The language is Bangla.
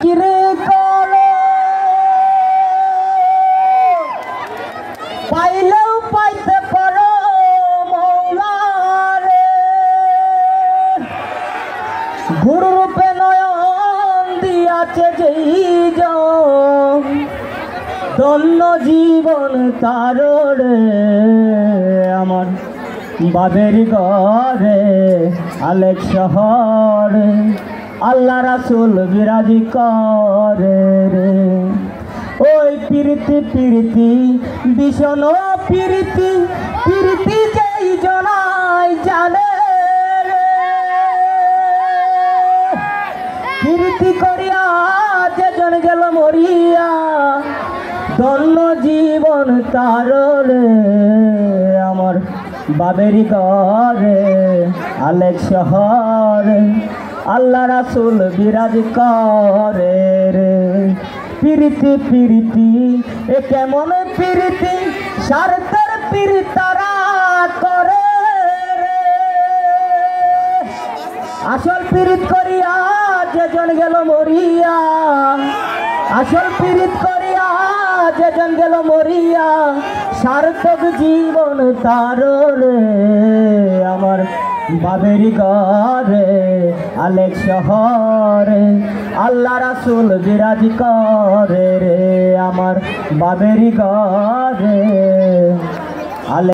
কিরে করো পাইলেও পাইতে পারো মৌলারে গুরুরূপে নয়ন দিয়াছে যেই জন ধন্য জীবন তার রে আমার বাবের ঘরে আলেক শহরে আল্লাহ রাসূল বিরাজি করে রে ওই প্রীতি প্রীতি ভীষণ প্রীতি প্রীতি যেই জনাই জানে রে প্রীতি করিয়া যেজন গেল মরিয়া ধন্য জীবন তার রে আমার বাবের ঘরে আলেক শহরে আল্লাহ রাসূল বিরাজ করে রে প্রীতি প্রীতি এ কেমন প্রীতি স্বার্থের প্রীতি তারা করে রে আসল প্রীতি করিয়া যেজন গেল মরিয়া আসল প্রীতি করিয়া যেজন গেল মরিয়া সার্থক জীবন তার রে আমার বাবের ঘরে আলেক শহরে আল্লাহ রাসূল বিরাজ করে রে আমার বাবের ঘরে আলেক